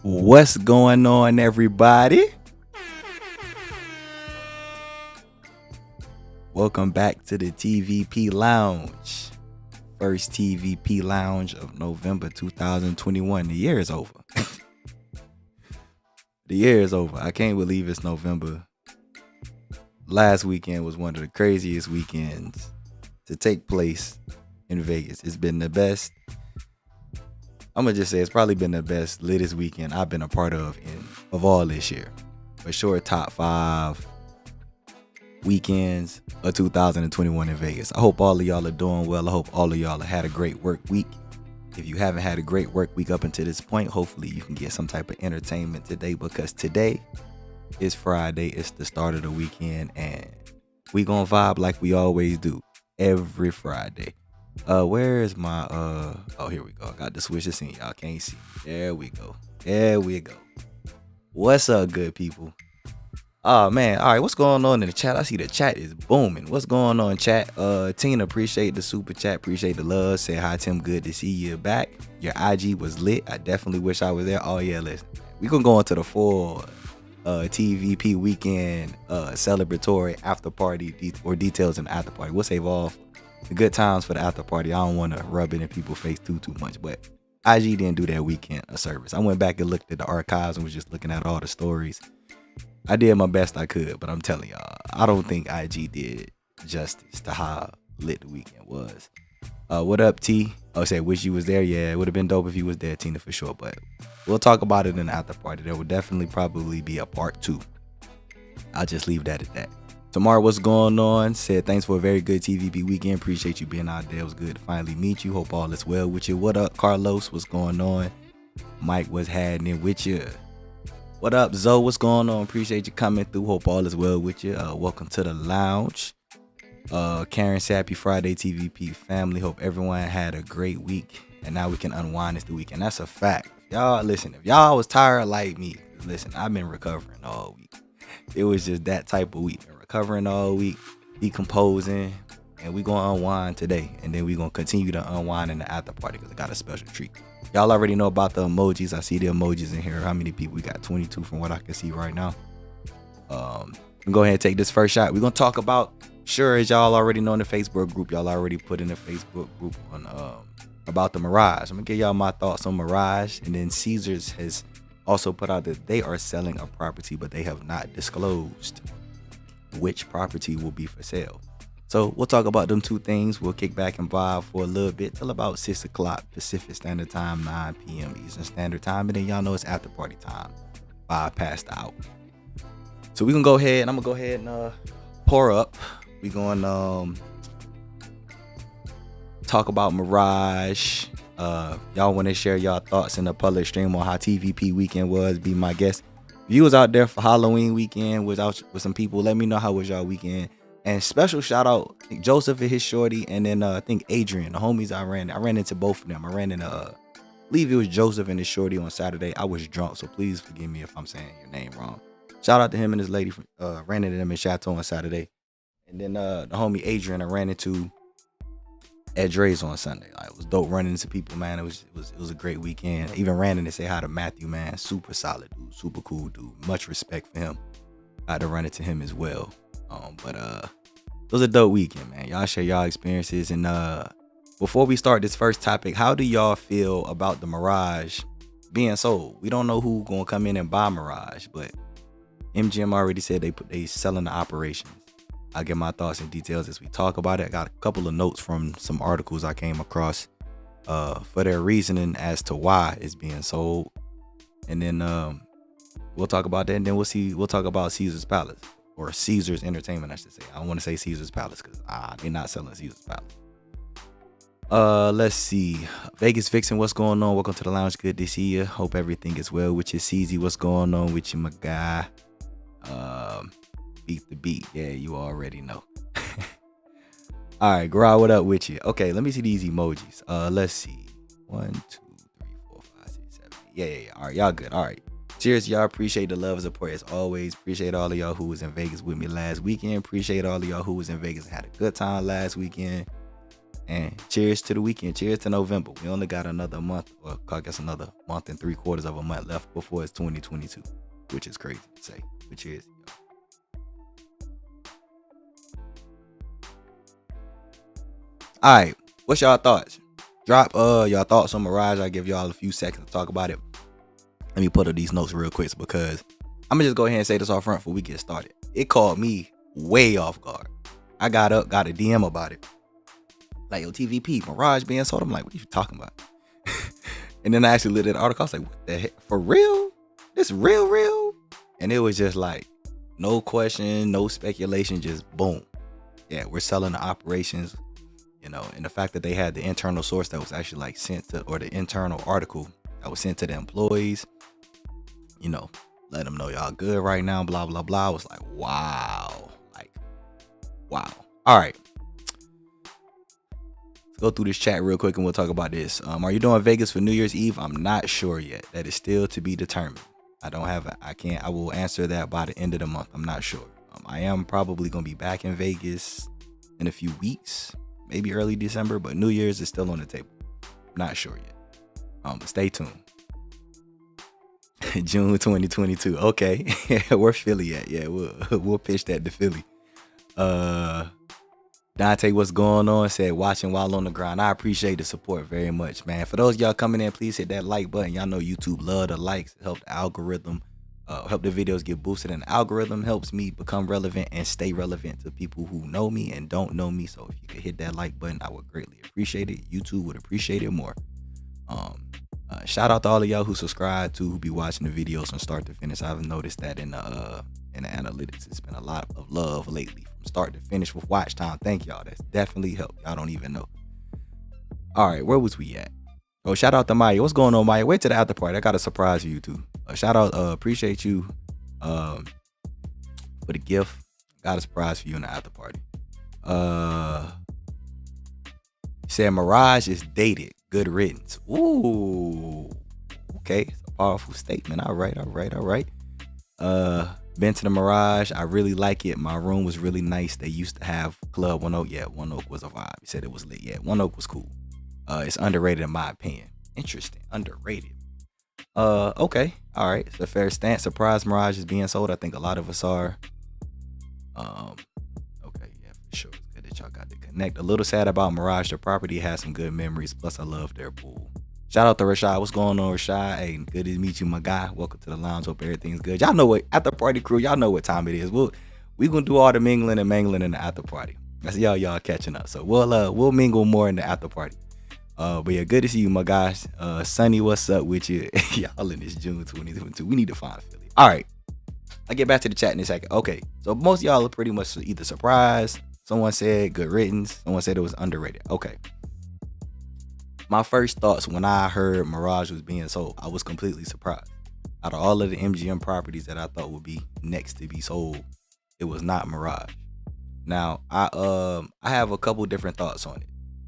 What's going on, everybody? Welcome back to the TVP Lounge. First TVP Lounge of November 2021. The year is over. The year is over. I can't believe it's November. Last weekend was one of the craziest weekends to take place in Vegas. It's been the best. I'm going to just say it's probably been the best, latest weekend I've been a part of all this year. For sure, top 5 weekends of 2021 in Vegas. I hope all of y'all are doing well. I hope all of y'all have had a great work week. If you haven't had a great work week up until this point, hopefully you can get some type of entertainment today, because today is Friday. It's the start of the weekend, and we gonna vibe like we always do every Friday. Where is my oh, here we go. I got the switch this in. Y'all can't see. There we go. What's up, good people? Oh man, all right, what's going on in the chat? I see the chat is booming. What's going on, chat? Tina, appreciate the super chat, appreciate the love. Say hi, Tim, good to see you back. Your IG was lit. I definitely wish I was there. Oh yeah, listen, we gonna go into the full TVP weekend celebratory after party details in the after party. We'll save all the good times for the after party. I don't want to rub it in people's face too much, but IG didn't do that weekend a service. I went back and looked at the archives and was just looking at all the stories. I did my best I could, but I'm telling y'all, I don't think IG did justice to how lit the weekend was. What up, T? Oh, say wish you was there. Yeah, it would have been dope if you was there, Tina, for sure. But we'll talk about it in the after party. There will definitely probably be a part 2. I'll just leave that at that. Tomorrow, what's going on? Said thanks for a very good TVP weekend. Appreciate you being out there. It was good to finally meet you. Hope all is well with you. What up, Carlos? What's going on? Mike was happening with you. What up, Zoe? What's going on? Appreciate you coming through. Hope all is well with you. Welcome to the lounge. Karen said happy Friday, TVP family. Hope everyone had a great week, and now we can unwind this weekend. That's a fact. Y'all, listen, if y'all was tired like me, listen, I've been recovering all week. It was just that type of week. Been recovering all week, decomposing, and we gonna unwind today, and then we gonna continue to unwind in the after party because I got a special treat. Y'all already know about the emojis. I see the emojis in here. How many people? We got 22 from what I can see right now. Go ahead and take this first shot. We're gonna talk about, sure, as y'all already know in the Facebook group, y'all already put in the Facebook group on about the Mirage. I'm gonna give y'all my thoughts on Mirage, and then Caesars has also put out that they are selling a property, but they have not disclosed which property will be for sale. So we'll talk about them two things. We'll kick back and vibe for a little bit till about 6 o'clock Pacific Standard Time, 9 p.m. Eastern Standard Time. And then y'all know it's after party time, 5 past the hour. So we're going to go ahead, and I'm going to go ahead and pour up. We're going to talk about Mirage. Y'all want to share y'all thoughts in the public stream on how TVP weekend was, be my guest. If you was out there for Halloween weekend, was out with some people, let me know how was y'all weekend. And special shout out Joseph and his shorty, and then I think Adrian, the homies I ran into both of them. I ran into I believe it was Joseph and his shorty on Saturday. I was drunk, so please forgive me if I'm saying your name wrong. Shout out to him and his lady. Ran into them in Chateau on Saturday. And then the homie Adrian I ran into at Dre's on Sunday. Like, it was dope running into people, man. It was a great weekend. I even ran in to say hi to Matthew, man. Super solid dude, super cool dude. Much respect for him. I had to run into him as well. But it was a dope weekend, man. Y'all share y'all experiences. And before we start this first topic, how do y'all feel about the Mirage being sold? We don't know who gonna come in and buy Mirage, but MGM already said they selling the operations. I'll get my thoughts and details as we talk about it. I got a couple of notes from some articles I came across for their reasoning as to why it's being sold. And then we'll talk about that, and then we'll talk about Caesar's Palace. Or Caesars Entertainment, I should say. I don't want to say Caesar's Palace because they're not selling Caesar's Palace. Let's see. Vegas Vixen, what's going on? Welcome to the lounge. Good to see you. Hope everything is well with you. CZ, what's going on with you, my guy? Beat the beat. Yeah, you already know. All right, Gra, what up with you? Okay, let me see these emojis. Let's see. 1, 2, 3, 4, 5, 6, 7, 8. Yeah. All right, y'all good. All right. Cheers, y'all. Appreciate the love and support as always. Appreciate all of y'all who was in Vegas with me last weekend. Appreciate all of y'all who was in Vegas and had a good time last weekend. And cheers to the weekend. Cheers to November. We only got another month, or I guess another month and 3/4 of a month left before it's 2022, which is crazy to say. But cheers. All right, what's y'all thoughts? Drop y'all thoughts on Mirage. I'll give y'all a few seconds to talk about it. Let me put up these notes real quick because I'm gonna just go ahead and say this off front before we get started. It caught me way off guard. I got up, got a DM about it. Like, yo, TVP, Mirage being sold. I'm like, what are you talking about? And then I actually looked at the article. I was like, what the heck? For real? This real? And it was just like, no question, no speculation, just boom. Yeah, we're selling the operations, you know, and the fact that they had the internal source that was actually like sent to, or the internal article that was sent to the employees, you know, let them know y'all good right now, blah, blah, blah. I was like, wow. Like, wow. All right. Let's go through this chat real quick and we'll talk about this. Are you doing Vegas for New Year's Eve? I'm not sure yet. That is still to be determined. I will answer that by the end of the month. I'm not sure. I am probably going to be back in Vegas in a few weeks, maybe early December, but New Year's is still on the table. Not sure yet. But stay tuned. June 2022. Okay. Where Philly at? Yeah, we'll pitch that to Philly. Dante, what's going on? Said watching while on the grind. I appreciate the support very much, man. For those y'all coming in, please hit that like button. Y'all know YouTube love the likes. Help the algorithm, help the videos get boosted, and the algorithm helps me become relevant and stay relevant to people who know me and don't know me. So if you could hit that like button, I would greatly appreciate it. YouTube would appreciate it more. Shout out to all of y'all who subscribe to, who be watching the videos from start to finish. I've noticed that in the analytics, it's been a lot of love lately from start to finish with watch time. Thank y'all. That's definitely helped. Y'all don't even know. All right, where was we at? Oh, shout out to Maya. What's going on, Maya? Wait to the after party. I got a surprise for you too. Shout out, appreciate you for the gift. Got a surprise for you in the after party. Said Mirage is dated. Good riddance. Ooh, okay, it's a powerful statement. All right. Been to the Mirage. I really like it. My room was really nice. They used to have Club One Oak. Yeah, One Oak was a vibe. He said it was lit. Yeah, One Oak was cool. It's underrated in my opinion. Interesting. Underrated. Okay. All right. It's a fair stance. Surprise Mirage is being sold. I think a lot of us are. Okay, yeah, for sure. It's good that y'all got to connect. A little sad about Mirage. The property has some good memories. Plus, I love their pool. Shout out to Rashad. What's going on, Rashad? Hey, good to meet you, my guy. Welcome to the lounge. Hope everything's good. Y'all know what, after party crew, y'all know what time it is. We gonna do all the mingling and mangling in the after party. I see y'all catching up. So we'll mingle more in the after party. But yeah, good to see you, my guys. Sonny, what's up with you? Y'all in this June 2022. We need to find Philly. All right. I'll get back to the chat in a second. Okay. So most of y'all are pretty much either surprised. Someone said good riddance. Someone said it was underrated. Okay. My first thoughts when I heard Mirage was being sold, I was completely surprised. Out of all of the MGM properties that I thought would be next to be sold, it was not Mirage. Now, I have a couple different thoughts on it.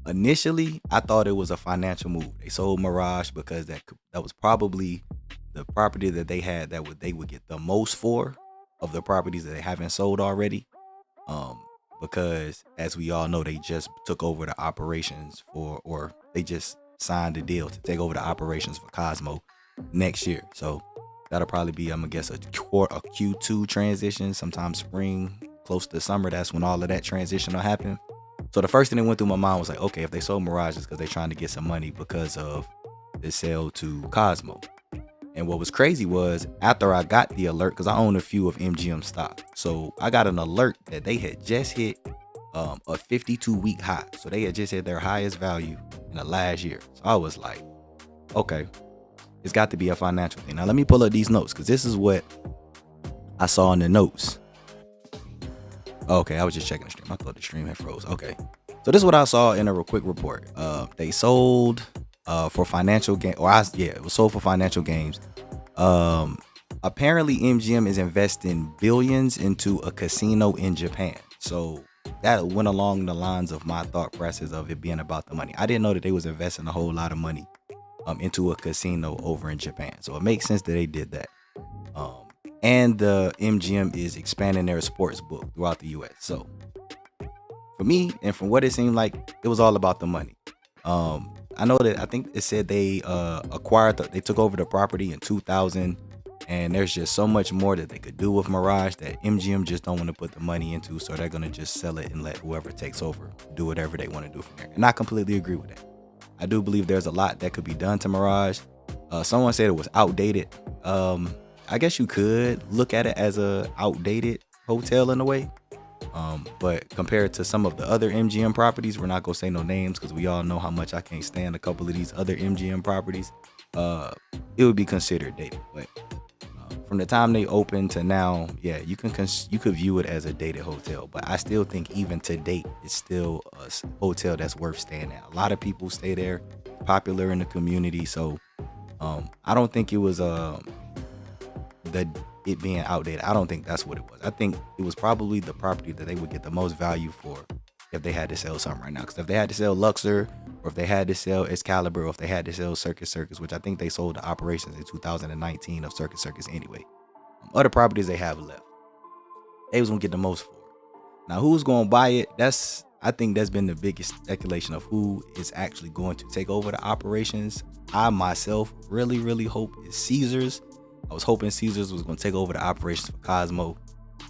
Initially, I thought it was a financial move. They sold Mirage because that was probably the property that they had that they would get the most for of the properties that they haven't sold already. Because as we all know, they just took over the operations or they just signed a deal to take over the operations for Cosmo next year. So that'll probably be, I'm gonna guess, a Q2 transition, sometime spring, close to summer. That's when all of that transition will happen. So the first thing that went through my mind was like, okay, if they sold Mirage, it's because they're trying to get some money because of the sale to Cosmo. And what was crazy was after I got the alert, because I own a few of MGM stock. So I got an alert that they had just hit a 52-week high. So they had just hit their highest value in the last year. So I was like, okay, it's got to be a financial thing. Now let me pull up these notes because this is what I saw in the notes. Okay, I was just checking the stream. I thought the stream had froze. Okay. So this is what I saw in a quick report. They sold for financial gain, it was sold for financial gains. Apparently MGM is investing billions into a casino in Japan. So that went along the lines of my thought process of it being about the money. I didn't know that they was investing a whole lot of money into a casino over in Japan. So it makes sense that they did that. And the MGM is expanding their sports book throughout the US. So for me, and from what it seemed like, it was all about the money. I know that I think it said they they took over the property in 2000, and there's just so much more that they could do with Mirage that MGM just don't want to put the money into, so they're gonna just sell it and let whoever takes over do whatever they want to do from there. And I completely agree with that. I do believe there's a lot that could be done to Mirage. Someone said it was outdated. I guess you could look at it as a outdated hotel in a way. But compared to some of the other MGM properties, we're not gonna say no names because we all know how much I can't stand a couple of these other MGM properties. It would be considered dated. But from the time they opened to now, yeah, you could view it as a dated hotel. But I still think even to date, it's still a hotel that's worth staying at. A lot of people stay there, popular in the community. So I don't think it was it being outdated. I don't think that's what it was. I think it was probably the property that they would get the most value for if they had to sell something right now. Because if they had to sell Luxor, or if they had to sell Excalibur, or if they had to sell Circus Circus, which I think they sold the operations in 2019 of Circus Circus anyway. Other properties they have left, they was gonna get the most for it. Now, who's gonna buy it? I think that's been the biggest speculation of who is actually going to take over the operations. I myself really, really hope it's Caesars. I was hoping Caesars was going to take over the operations for Cosmo,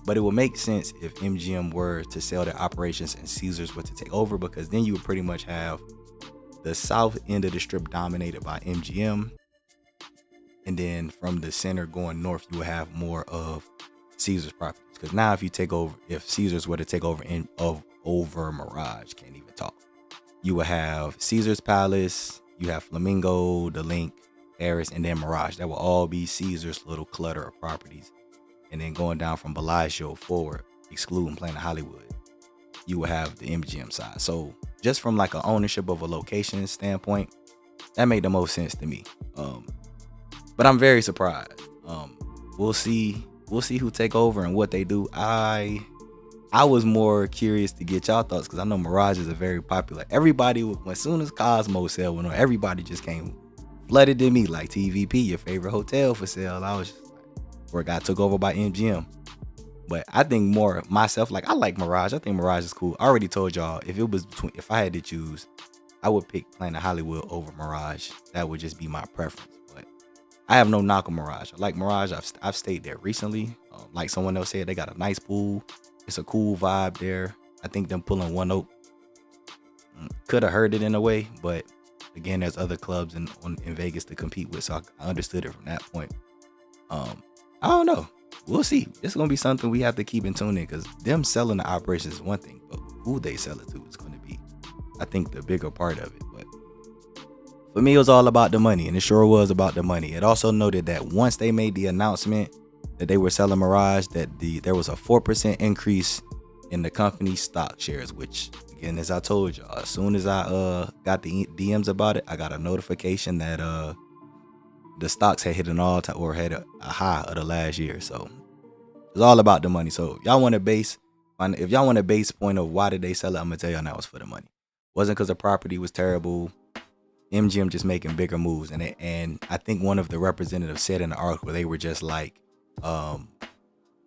but it would make sense if MGM were to sell their operations and Caesars were to take over, because then you would pretty much have the south end of the strip dominated by MGM, and then from the center going north, you would have more of Caesars properties. Because now, if Caesars were to take over over Mirage, can't even talk, you would have Caesars Palace, you have Flamingo, The Link, Paris, and then Mirage. That will all be Caesar's little clutter of properties. And then going down from Bellagio forward, excluding Planet Hollywood, you will have the MGM side. So just from like an ownership of a location standpoint, that made the most sense to me. But I'm very surprised. We'll see who take over and what they do. I was more curious to get y'all thoughts because I know Mirage is a very popular. Everybody, as soon as Cosmo sale went on, everybody just came flooded to me like TVP, your favorite hotel for sale. I was just like, or it got took over by MGM. But I think more myself, like I like Mirage. I think Mirage is cool. I already told y'all if I had to choose, I would pick Planet Hollywood over Mirage. That would just be my preference. But I have no knock on Mirage. I like Mirage. I've stayed there recently. Like someone else said, they got a nice pool. It's a cool vibe there. I think them pulling One Oak could have hurt it in a way, but again, there's other clubs in Vegas to compete with, so I understood it from that point. I don't know. We'll see. It's gonna be something we have to keep in tune in, because them selling the operations is one thing, but who they sell it to is going to be, I think, the bigger part of it. But for me, it was all about the money, and it sure was about the money. It also noted that once they made the announcement that they were selling Mirage, that there was a 4% increase in the company's stock shares, which, again, as I told y'all, as soon as I got the DMs about it, I got a notification that the stocks had hit an all-time or had a high of the last year. So it's all about the money. So if y'all want a base point of why did they sell it, I'm gonna tell y'all now it's for the money. It wasn't because the property was terrible. MGM just making bigger moves, and I think one of the representatives said in the article, they were just like, they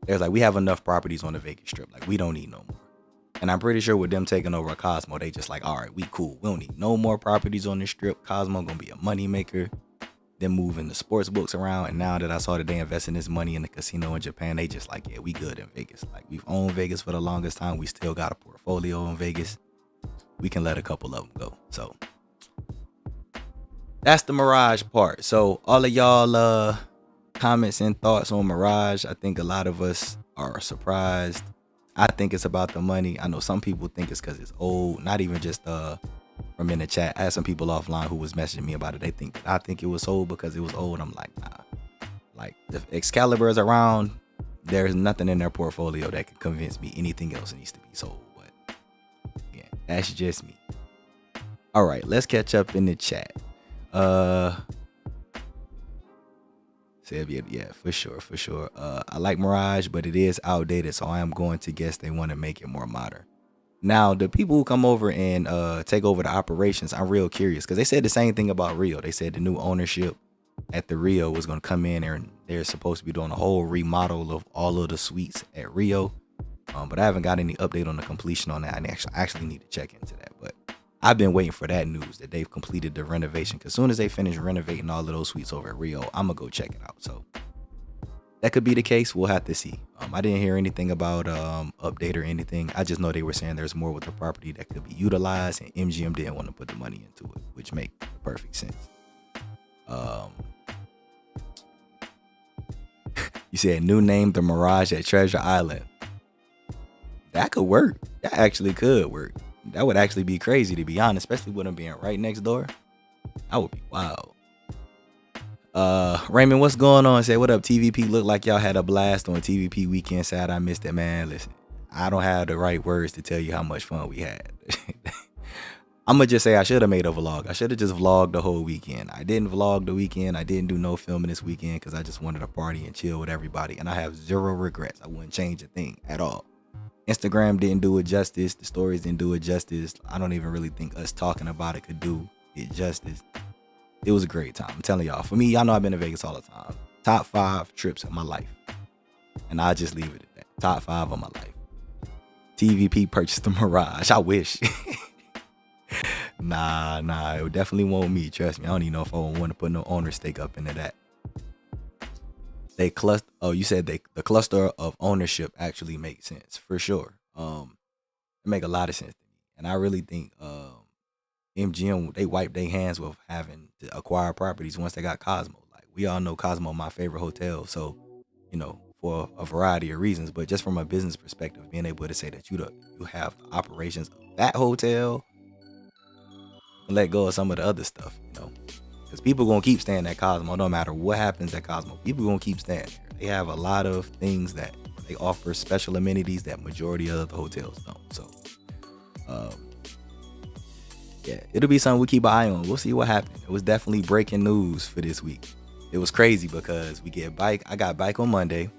was like, we have enough properties on the Vegas Strip, like we don't need no more. And I'm pretty sure with them taking over Cosmo, they just like, all right, we cool. We don't need no more properties on the Strip. Cosmo gonna be a money maker. Them moving the sports books around, and now that I saw that they investing this money in the casino in Japan, they just like, yeah, we good in Vegas. Like we've owned Vegas for the longest time. We still got a portfolio in Vegas. We can let a couple of them go. So that's the Mirage part. So all of y'all comments and thoughts on Mirage. I think a lot of us are surprised. I think it's about the money. I know some people think it's because it's old. Not even just from in the chat. I had some people offline who was messaging me about it. I think it was sold because it was old. I'm like, nah. Like if Excalibur is around, there's nothing in their portfolio that can convince me anything else needs to be sold. But yeah, that's just me. All right, let's catch up in the chat. Yeah, for sure. I like Mirage, but it is outdated, so I am going to guess they want to make it more modern. Now, the people who come over and take over the operations, I'm real curious, because they said the same thing about Rio. They said the new ownership at the Rio was going to come in and they're supposed to be doing a whole remodel of all of the suites at Rio. But I haven't got any update on the completion on that. I actually need to check into that. But I've been waiting for that news that they've completed the renovation. Because as soon as they finish renovating all of those suites over at Rio, I'm going to go check it out. So that could be the case. We'll have to see. I didn't hear anything about update or anything. I just know they were saying there's more with the property that could be utilized, and MGM didn't want to put the money into it, which makes perfect sense. You said new name, the Mirage at Treasure Island. That could work. That actually could work. That would actually be crazy, to be honest, especially with them being right next door. That would be wild. Raymond, what's going on? Say, what up, TVP? Look like y'all had a blast on TVP weekend. Sad I missed it, man. Listen, I don't have the right words to tell you how much fun we had. I'm gonna just say I should have made a vlog. I should have just vlogged the whole weekend. I didn't vlog the weekend. I didn't do no filming this weekend because I just wanted to party and chill with everybody. And I have zero regrets. I wouldn't change a thing at all. Instagram didn't do it justice. The stories didn't do it justice. I don't even really think us talking about it could do it justice. It was a great time. I'm telling y'all. For me, y'all know I've been to Vegas all the time. Top 5 trips of my life. And I just leave it at that. Top 5 of my life. TVP purchased the Mirage. I wish. Nah, it definitely won't me. Trust me. I don't even know if I want to put no owner stake up into that. They cluster. Oh, you said the cluster of ownership actually makes sense for sure. It make a lot of sense to me, and I really think MGM they wiped their hands with having to acquire properties once they got Cosmo. Like we all know Cosmo, my favorite hotel. So for a variety of reasons, but just from a business perspective, being able to say that you have the operations of that hotel. Let go of some of the other stuff, because people gonna keep staying at Cosmo no matter what happens at Cosmo. People gonna keep staying there. They have a lot of things that they offer, special amenities that majority of the hotels don't. So yeah, it'll be something we keep an eye on. We'll see what happens. It was definitely breaking news for this week. It was crazy because I got bike on Monday.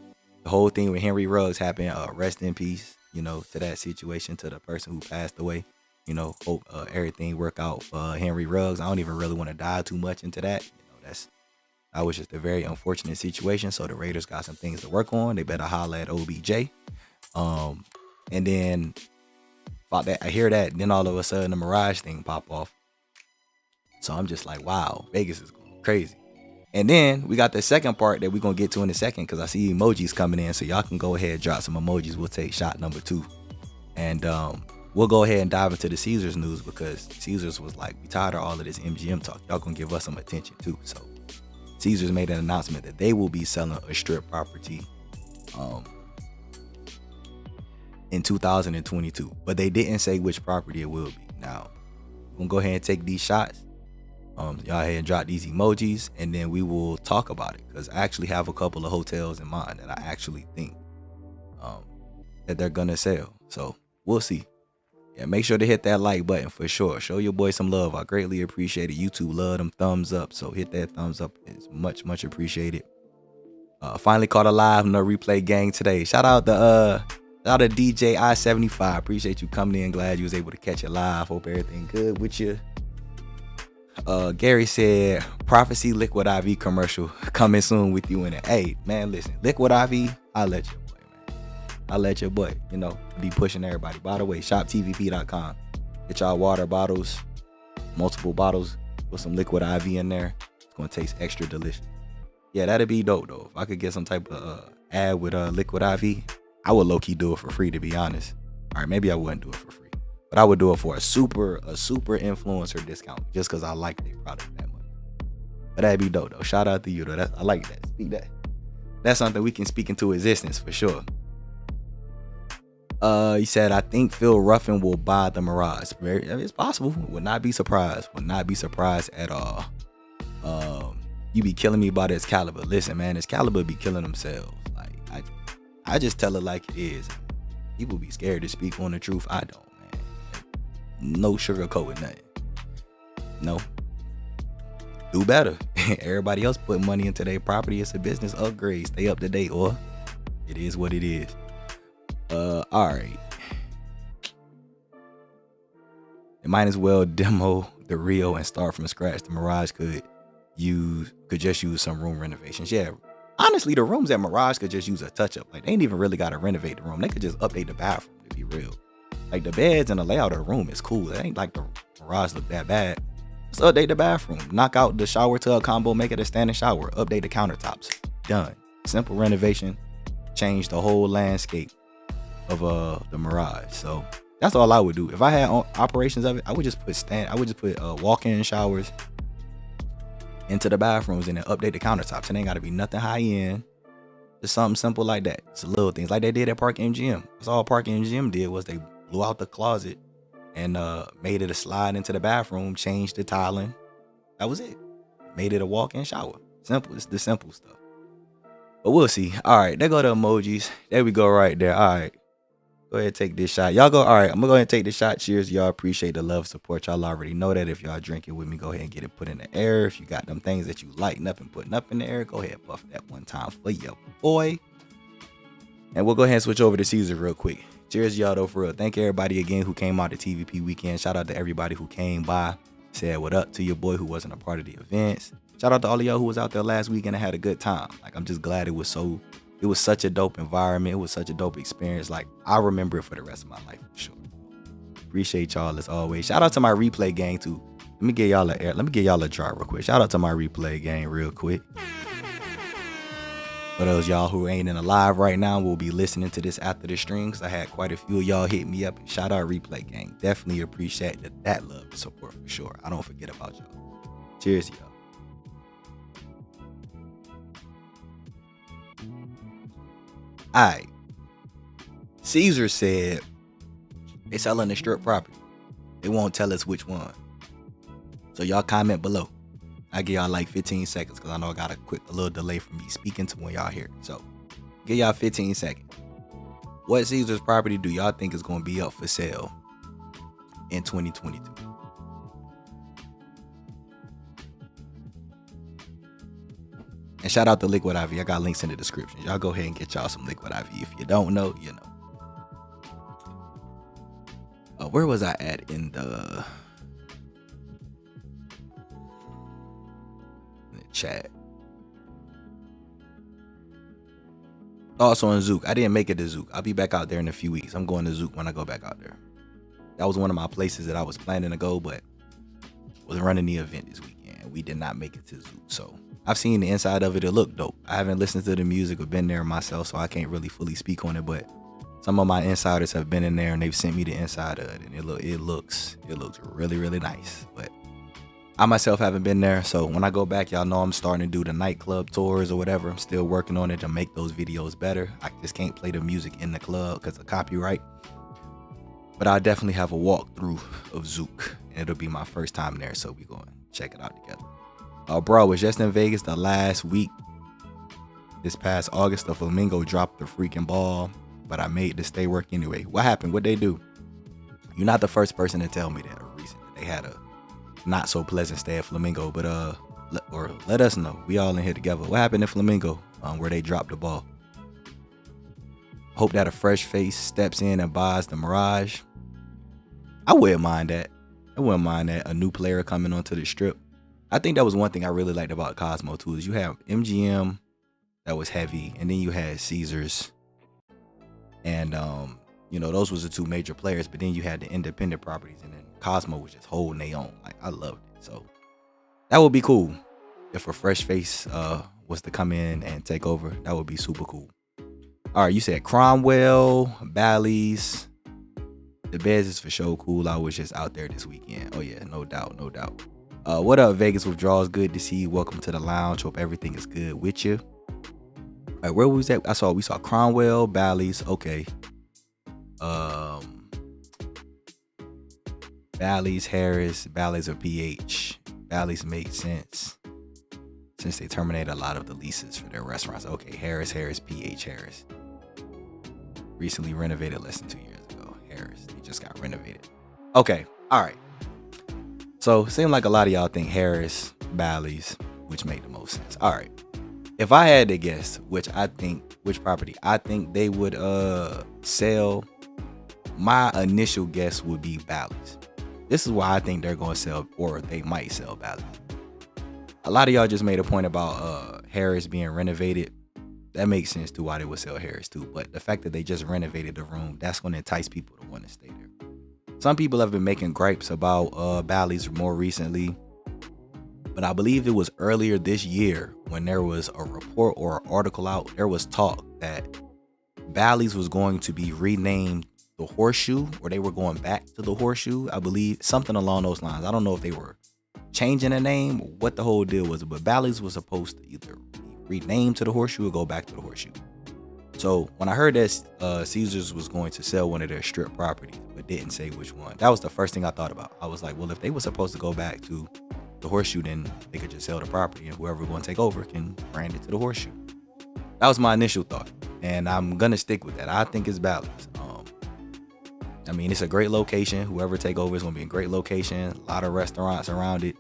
The whole thing with Henry Ruggs happened. Rest in peace, to that situation, to the person who passed away. Hope everything work out for Henry Ruggs. I don't even really want to dive too much into that. That was just a very unfortunate situation. So the Raiders got some things to work on. They better holler at OBJ. And then I hear that. Then all of a sudden the Mirage thing pop off. So I'm just like, wow, Vegas is going crazy. And then we got the second part that we're going to get to in a second because I see emojis coming in. So y'all can go ahead and drop some emojis. We'll take shot number 2. And we'll go ahead and dive into the Caesars news because Caesars was like, we tired of all of this MGM talk. Y'all gonna give us some attention too. So Caesars made an announcement that they will be selling a strip property in 2022. But they didn't say which property it will be. Now, we're gonna go ahead and take these shots. Y'all ahead and drop these emojis and then we will talk about it. Because I actually have a couple of hotels in mind that I actually think that they're gonna sell. So we'll see. Yeah, make sure to hit that like button for sure. Show your boy some love. I greatly appreciate it. YouTube love them thumbs up. So hit that thumbs up. It's much, much appreciated. Finally caught a live no replay gang today. Shout out to DJ I-75. Appreciate you coming in. Glad you was able to catch it live. Hope everything good with you. Gary said Prophecy Liquid IV commercial coming soon with you in it. Hey man, listen, Liquid IV, I'll let you. I let your boy, be pushing everybody. By the way, shoptvp.com. Get y'all water bottles, multiple bottles, with some liquid IV in there. It's gonna taste extra delicious. Yeah, that'd be dope though. If I could get some type of ad with liquid IV, I would low key do it for free, to be honest. All right, maybe I wouldn't do it for free, but I would do it for a super influencer discount just because I like their product that much. But that'd be dope though. Shout out to you though. I like that. Speak that. That's something we can speak into existence for sure. He said, I think Phil Ruffin will buy the Mirage. It's possible. Would not be surprised. Would not be surprised at all. You be killing me about Excalibur. Listen, man, Excalibur be killing themselves. Like, I just tell it like it is. People be scared to speak on the truth. I don't, man. No sugarcoat with nothing. No. Do better. Everybody else put money into their property. It's a business upgrade. Stay up to date, or it is what it is. All right. They might as well demo the Rio and start from scratch. The Mirage could just use some room renovations. Yeah, Honestly, the rooms at Mirage could just use a touch up. Like, they ain't even really got to renovate the room. They could just update the bathroom, to be real. Like, the beds and the layout of the room is cool. It ain't like the Mirage look that bad. Just update the bathroom. Knock out the shower tub combo. Make it a standing shower. Update the countertops. Done. Simple renovation. Change the whole landscape of the Mirage. So that's all I would do. If I had operations of it, I would just put walk-in showers into the bathrooms and then update the countertops. It ain't got to be nothing high end. Just something simple like that. It's little things like they did at Park MGM. That's all Park MGM did was they blew out the closet and made it a slide into the bathroom, changed the tiling. That was it. Made it a walk-in shower. Simple. It's the simple stuff. But we'll see. All right, there go the emojis. There we go right there. All right. Go ahead and take this shot. Y'all go. All right, I'm going to go ahead and take this shot. Cheers. Y'all appreciate the love, support. Y'all already know that. If y'all drink it with me, go ahead and get it put in the air. If you got them things that you lighting up and putting up in the air, go ahead and puff that one time for your boy. And we'll go ahead and switch over to Caesar real quick. Cheers, y'all, though, for real. Thank everybody again who came out to TVP weekend. Shout out to everybody who came by, said what up to your boy who wasn't a part of the events. Shout out to all of y'all who was out there last weekend and had a good time. Like, I'm just glad it was such a dope environment. It was such a dope experience. Like, I remember it for the rest of my life for sure. Appreciate y'all as always. Shout out to my replay gang too. Let me get y'all a draw real quick. Shout out to my replay gang real quick. For those y'all who ain't in the live right now, we'll be listening to this after the stream because I had quite a few of y'all hit me up. Shout out replay gang. Definitely appreciate that love and support for sure. I don't forget about y'all. Cheers, y'all. All right. Caesar said they selling the strip property. They won't tell us which one. So y'all comment below. I give y'all like 15 seconds because I know I got a little delay from me speaking to when y'all hear it. So give y'all 15 seconds. What Caesar's property do y'all think is going to be up for sale in 2022? And shout out to Liquid IV. I got links in the description. Y'all go ahead and get y'all some Liquid IV. If you don't know, you know. Where was I at in the chat? Also on Zook. I didn't make it to Zook. I'll be back out there in a few weeks. I'm going to Zook when I go back out there. That was one of my places that I was planning to go, but was running the event this weekend. We did not make it to Zook. So I've seen the inside of it. It looked dope. I haven't listened to the music or been there myself, so I can't really fully speak on it, but some of my insiders have been in there and they've sent me the inside of it, and it looks really, really nice. But I myself haven't been there, so when I go back, y'all know I'm starting to do the nightclub tours or whatever. I'm still working on it to make those videos better. I just can't play the music in the club because of copyright. But I'll definitely have a walkthrough of Zook, and it'll be my first time there, so we going to check it out together. Bro, was just in Vegas the last week. This past August, the Flamingo dropped the freaking ball, but I made the stay work anyway. What happened? What'd they do? You're not the first person to tell me that recently. They had a not so pleasant stay at Flamingo, but let us know. We all in here together. What happened at Flamingo where they dropped the ball? Hope that a fresh face steps in and buys the Mirage. I wouldn't mind that. A new player coming onto the strip. I think that was one thing I really liked about Cosmo too, is you have MGM that was heavy, and then you had Caesars. And those was the two major players, but then you had the independent properties, and then Cosmo was just holding their own. Like, I loved it. So that would be cool if a fresh face was to come in and take over. That would be super cool. All right, you said Cromwell, Bally's. The beds is for sure cool. I was just out there this weekend. Oh yeah, no doubt. What up, Vegas Withdrawals? Good to see you. Welcome to the lounge. Hope everything is good with you. All right, where was that? We saw Cromwell, Bally's. Okay. Bally's, Harris, Bally's or PH. Bally's made sense since they terminated a lot of the leases for their restaurants. Okay, Harris, PH, Harris. Recently renovated less than 2 years ago. Harris, they just got renovated. Okay, all right. So, seemed like a lot of y'all think Harris, Bally's, which made the most sense. All right. If I had to guess which property I think they would sell, my initial guess would be Bally's. This is why I think they're going to sell, or they might sell Bally's. A lot of y'all just made a point about Harris being renovated. that makes sense too why they would sell Harris too. But the fact that they just renovated the room, that's going to entice people to want to stay there. Some people have been making gripes about Bally's more recently, but I believe it was earlier this year when there was a report or an article out. There was talk that Bally's was going to be renamed the Horseshoe, or they were going back to the Horseshoe. I believe something along those lines. I don't know if they were changing the name, what the whole deal was, but Bally's was supposed to either be renamed to the Horseshoe or go back to the Horseshoe. So when I heard that Caesars was going to sell one of their strip properties, but didn't say which one, that was the first thing I thought about. I was like, well, if they were supposed to go back to the Horseshoe, then they could just sell the property and whoever going to take over can brand it to the Horseshoe. That was my initial thought, and I'm gonna stick with that. I think it's Bally's. I mean, it's a great location. Whoever take over is gonna be a great location. A lot of restaurants around it.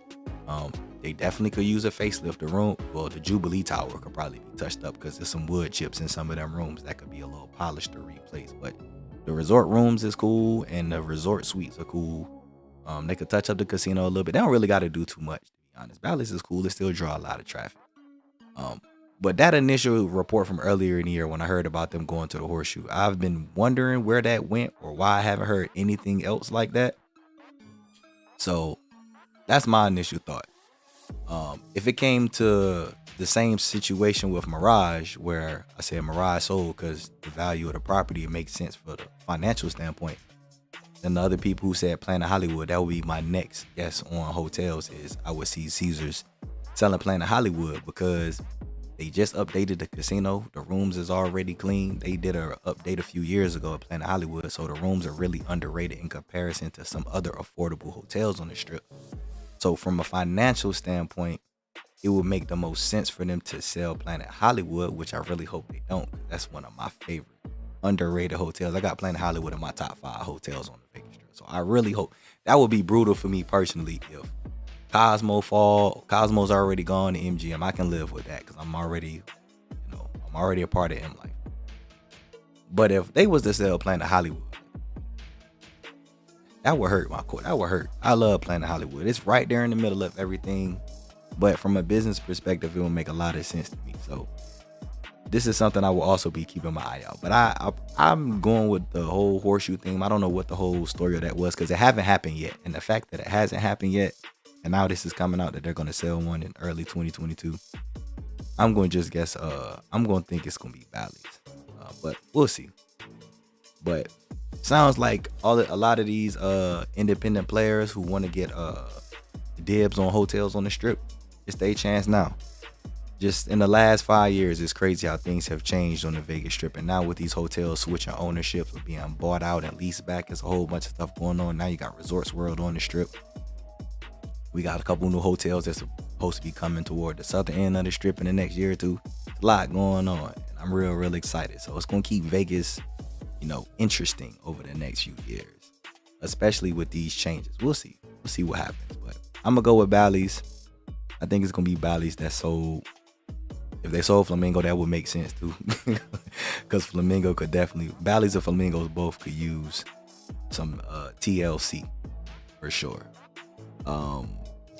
They definitely could use a facelift. The room, well, the Jubilee Tower could probably be touched up because there's some wood chips in some of them rooms that could be a little polished or replaced. But the resort rooms is cool, and the resort suites are cool. They could touch up the casino a little bit. They don't really got to do too much, to be honest. Bally's is cool. It still draw a lot of traffic. But that initial report from earlier in the year when I heard about them going to the Horseshoe, I've been wondering where that went or why I haven't heard anything else like that. So that's my initial thought. If it came to the same situation with Mirage, where I said Mirage sold because the value of the property, it makes sense for the financial standpoint, then the other people who said Planet Hollywood, that would be my next guess on hotels, is I would see Caesars selling Planet Hollywood because they just updated the casino. The rooms is already clean. They did an update a few years ago at Planet Hollywood, so the rooms are really underrated in comparison to some other affordable hotels on the strip. So from a financial standpoint, it would make the most sense for them to sell Planet Hollywood, which I really hope they don't. That's one of my favorite underrated hotels. I got Planet Hollywood in my top 5 hotels on the Vegas Strip. So I really hope that would be brutal for me personally if Cosmo's already gone to MGM. I can live with that because I'm already a part of M Life. But if they was to sell Planet Hollywood, that would hurt my core. That would hurt. I love Planet Hollywood. It's right there in the middle of everything. But from a business perspective, it will make a lot of sense to me. So this is something I will also be keeping my eye out. But I'm going with the whole Horseshoe thing. I don't know what the whole story of that was because it haven't happened yet. And the fact that it hasn't happened yet, and now this is coming out that they're going to sell one in early 2022, I'm going to just guess, I'm going to think it's going to be Bally's. But we'll see. But sounds like a lot of these independent players who want to get dibs on hotels on the strip, it's their chance now. Just in the last 5 years, it's crazy how things have changed on the Vegas Strip. And now with these hotels switching ownership or being bought out and leased back, there's a whole bunch of stuff going on. Now you got Resorts World on the strip. We got a couple new hotels that's supposed to be coming toward the southern end of the strip in the next year or two. A lot going on. And I'm real excited. So it's going to keep Vegas, interesting over the next few years, especially with these changes. We'll see. We'll see what happens. But I'm going to go with Bally's. I think it's going to be Bally's that sold. If they sold Flamingo, that would make sense too. Because Flamingo could definitely, Bally's and Flamingos both could use some TLC for sure. All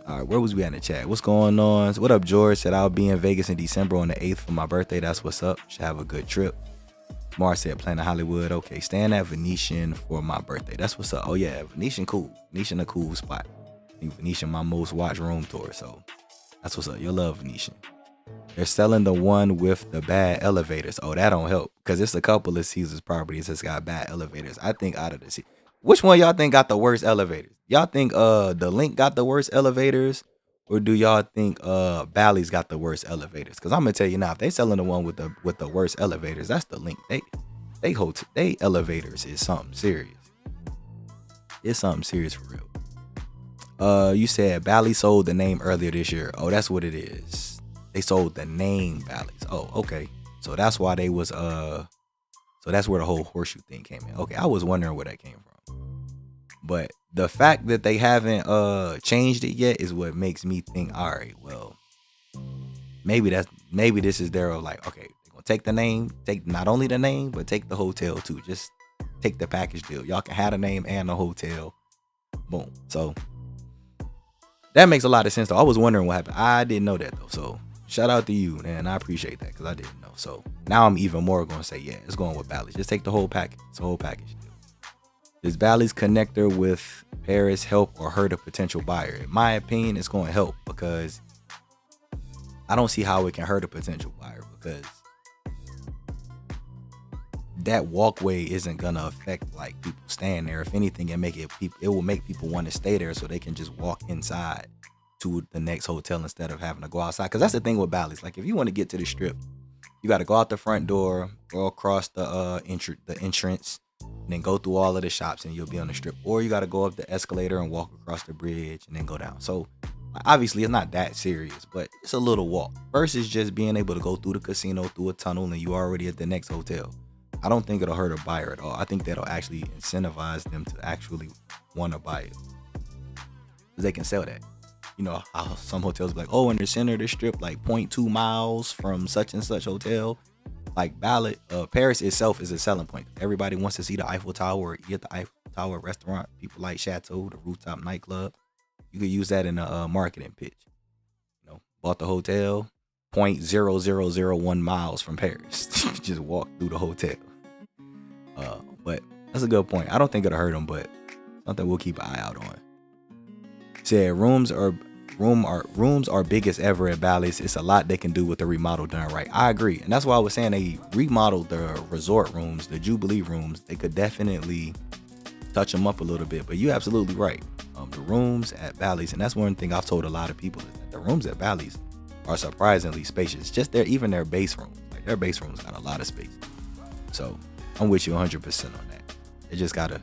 right, where was we at in the chat? What's going on? What up, George? Said I'll be in Vegas in December on the 8th for my birthday. That's what's up. Should have a good trip. Mars said Planet Hollywood. Okay, staying at Venetian for my birthday. That's what's up. Oh yeah, Venetian cool. Venetian a cool spot. I think Venetian my most watched room tour. So that's what's up. You'll love Venetian. They're selling the one with the bad elevators. Oh, that don't help because it's a couple of Caesars properties that's got bad elevators. I think out of the city. Which one y'all think got the worst elevators? Y'all think the Link got the worst elevators, or do y'all think Bally's got the worst elevators? Because I'm gonna tell you now, if they selling the one with the worst elevators, that's the Link. They elevators is something serious. It's something serious for real. You said Bally's sold the name earlier this year. Oh, that's what it is. They sold the name Bally's. Oh, okay. So that's why they was so that's where the whole Horseshoe thing came in. Okay, I was wondering where that came from. But the fact that they haven't changed it yet is what makes me think, all right, well, maybe this is their like, okay, they're gonna take the name, take not only the name, but take the hotel too. Just take the package deal. Y'all can have the name and the hotel. Boom. So that makes a lot of sense though. I was wondering what happened. I didn't know that though. So shout out to you, and I appreciate that because I didn't know. So now I'm even more gonna say, yeah, it's going with Bally's. Just take the whole package. It's a whole package. Does Bally's connector with Paris help or hurt a potential buyer? In my opinion, it's going to help because I don't see how it can hurt a potential buyer because that walkway isn't gonna affect like people staying there. If anything, it will make people want to stay there so they can just walk inside to the next hotel instead of having to go outside. Because that's the thing with Bally's. Like if you want to get to the strip, you got to go out the front door, go across the entrance, and then go through all of the shops, and you'll be on the strip. Or you got to go up the escalator and walk across the bridge and then go down. So obviously it's not that serious, but it's a little walk versus just being able to go through the casino, through a tunnel, and you already at the next hotel. I don't think it'll hurt a buyer at all. I think that'll actually incentivize them to actually want to buy it. Because they can sell that. You know how some hotels be like, oh, in the center of the strip, like 0.2 miles from such and such hotel. Like Paris itself is a selling point. Everybody wants to see the Eiffel Tower or eat at the Eiffel Tower restaurant. People like Chateau, the rooftop nightclub. You could use that in a marketing pitch. You know, bought the hotel, 0.0001 miles from Paris. Just walk through the hotel. But that's a good point. I don't think it'll hurt them, but something we'll keep an eye out on. Said rooms are biggest ever at Bally's. It's a lot they can do with the remodel done right. I agree, and that's why I was saying they remodeled the resort rooms, the Jubilee rooms. They could definitely touch them up a little bit. But you're absolutely right. The rooms at Bally's, and that's one thing I've told a lot of people, is that the rooms at Bally's are surprisingly spacious. Just even their base rooms, like their base rooms got a lot of space. So I'm with you 100% on that. It just gotta.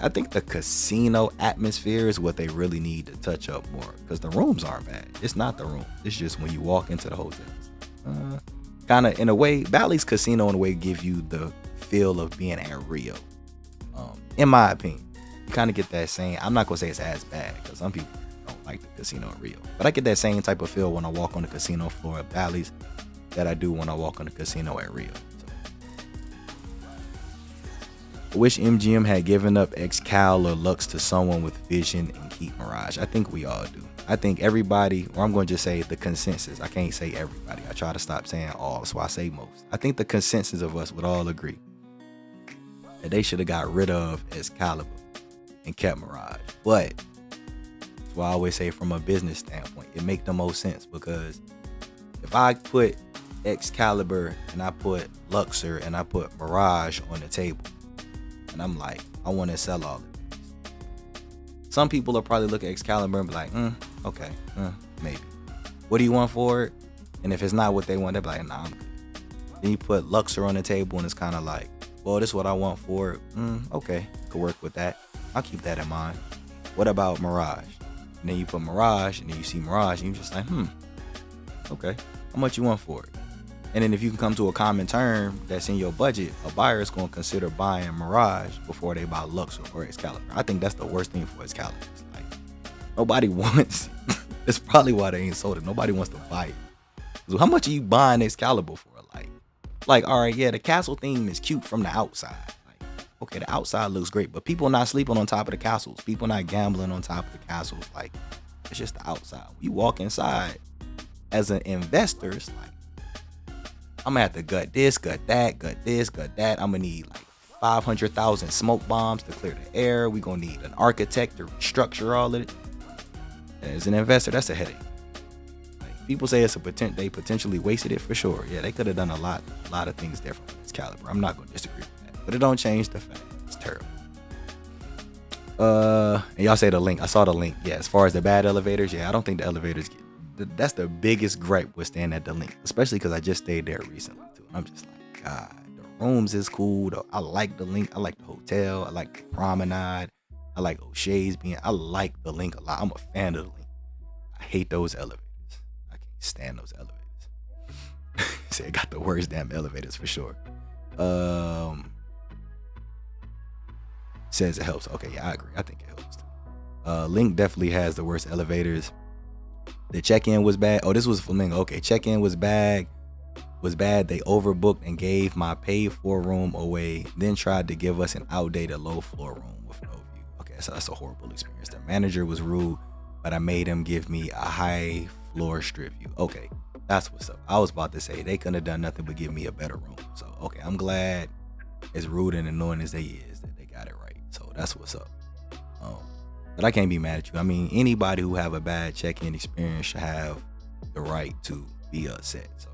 I think the casino atmosphere is what they really need to touch up more, because the rooms aren't bad. It's not the room. It's just when you walk into the hotels. Kind of in a way, Bally's Casino in a way give you the feel of being at Rio. In my opinion, you kind of get that same. I'm not gonna say it's as bad because some people don't like the casino in Rio, but I get that same type of feel when I walk on the casino floor at Bally's that I do when I walk on the casino at Rio. I wish MGM had given up Excal or Lux to someone with vision and keep Mirage. I think we all do. I think everybody, or I'm going to just say the consensus. I can't say everybody. I try to stop saying all, so I say most. I think the consensus of us would all agree that they should have got rid of Excalibur and kept Mirage. But that's why I always say, from a business standpoint, it make the most sense, because if I put Excalibur and I put Luxor and I put Mirage on the table, and I'm like, I want to sell all of these, some people will probably look at Excalibur and be like, okay, maybe. What do you want for it? And if it's not what they want, they'll be like, nah, I'm good. Then you put Luxor on the table and it's kind of like, well, this is what I want for it. Okay, could work with that. I'll keep that in mind. What about Mirage? And then you put Mirage, and then you see Mirage, and you're just like, okay, how much you want for it? And then if you can come to a common term that's in your budget, a buyer is going to consider buying Mirage before they buy Luxor or Excalibur. I think that's the worst thing for Excalibur. It's like, nobody wants it. That's probably why they ain't sold it. Nobody wants to buy it. So how much are you buying Excalibur for? Like, all right, yeah, the castle theme is cute from the outside. Like, okay, the outside looks great, but people not sleeping on top of the castles. People not gambling on top of the castles. Like, it's just the outside. When you walk inside as an investor, it's like, I'm gonna have to gut this, gut that, gut this, gut that. I'm gonna need like 500,000 smoke bombs to clear the air. We're gonna need an architect to structure all of it. As an investor, that's a headache. Like, people say it's they potentially wasted it, for sure. Yeah, they could have done a lot of things different with Excalibur. I'm not gonna disagree with that, but it don't change the fact it's terrible. And y'all say the link. I saw the link. Yeah, as far as the bad elevators, yeah, I don't think the elevators that's the biggest gripe with staying at the link, especially because I just stayed there recently too. And I'm just like, God, the rooms is cool. I like the link. I like the hotel. I like the promenade. I like O'Shea's I like the link a lot. I'm a fan of the link. I hate those elevators. I can't stand those elevators. Say it got the worst damn elevators for sure. Says it helps. Okay, yeah, I agree. I think it helps too. Link definitely has the worst elevators. The check-in was bad. Oh, this was Flamingo. Okay, check-in was bad. They overbooked and gave my paid-for room away, then tried to give us an outdated low-floor room with no view. Okay, so that's a horrible experience. The manager was rude, but I made him give me a high floor strip view. Okay, that's what's up. I was about to say they couldn't have done nothing but give me a better room. So okay, I'm glad, as rude and annoying as they is, that they got it right. So that's what's up. But I can't be mad at you. I mean, anybody who have a bad check-in experience should have the right to be upset. So,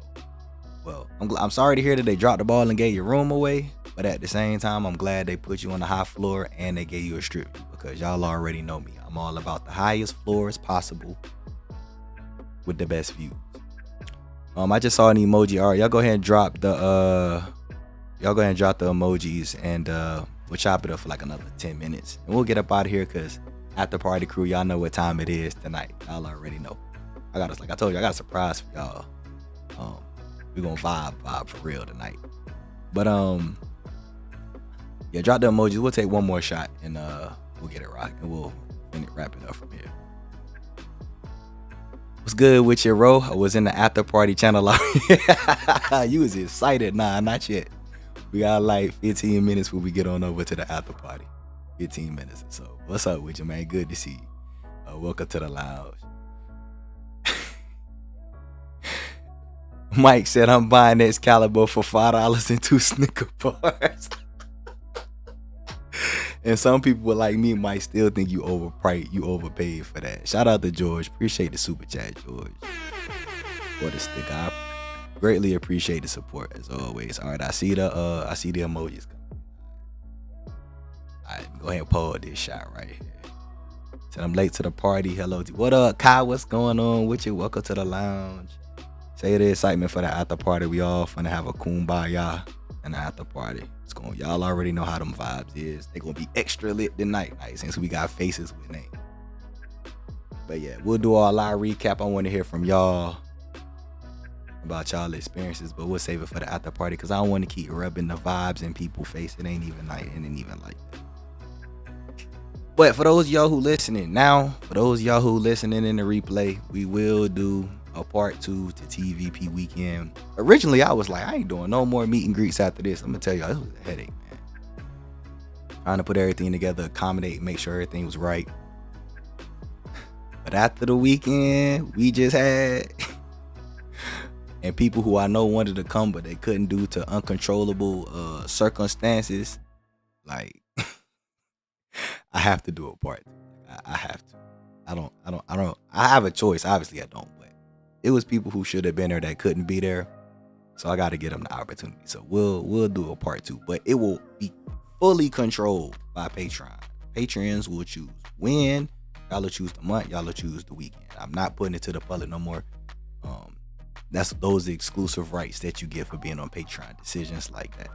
well, I'm sorry to hear that they dropped the ball and gave your room away, but at the same time, I'm glad they put you on the high floor and they gave you a strip view, because y'all already know me. I'm all about the highest floors possible with the best views. I just saw an emoji. All right, y'all go ahead and drop the emojis, and we'll chop it up for like another 10 minutes, and we'll get up out of here, because after party crew, y'all know what time it is tonight. Y'all already know. Like I told you, I got a surprise for y'all. We gonna vibe for real tonight. But yeah, drop the emojis. We'll take one more shot, and we'll get it rocking, and we'll wrap it up from here. What's good with you, Ro? I was in the after party channel. You was excited? Nah, not yet. We got like 15 minutes when we get on over to the after party. 15 minutes or so. What's up with you, man? Good to see you. Welcome to the lounge. Mike said, I'm buying Excalibur for $5 and 2 Snicker bars. And some people like me might still think you overpaid for that. Shout out to George. Appreciate the super chat, George. For the sticker. I greatly appreciate the support as always. All right, I see the emojis coming. All right, go ahead and pull this shot right here. Said I'm late to the party. Hello, what up, Kai? What's going on with you? Welcome to the lounge. Say the excitement for the after party. We all finna have a kumbaya in the after party. It's going. Y'all already know how them vibes is. They gonna be extra lit tonight, since we got faces with names. But yeah, we'll do our live recap. I want to hear from y'all about y'all experiences, but we'll save it for the after party, because I don't want to keep rubbing the vibes in people's face. It ain't even like that. But for those of y'all who listening now, for those of y'all who listening in the replay, we will do a part 2 to TVP weekend. Originally, I was like, I ain't doing no more meet and greets after this. I'm gonna tell y'all, it was a headache, man. Trying to put everything together, accommodate, make sure everything was right. But after the weekend we just had, and people who I know wanted to come, but they couldn't due to uncontrollable circumstances, like I have to do a part 2. I have to. I have a choice. Obviously I don't, but it was people who should have been there that couldn't be there. So I got to get them the opportunity. So we'll do a part 2, but it will be fully controlled by Patreon. Patreons will choose when. Y'all will choose the month. Y'all will choose the weekend. I'm not putting it to the public no more. Those are exclusive rights that you get for being on Patreon. Decisions like that.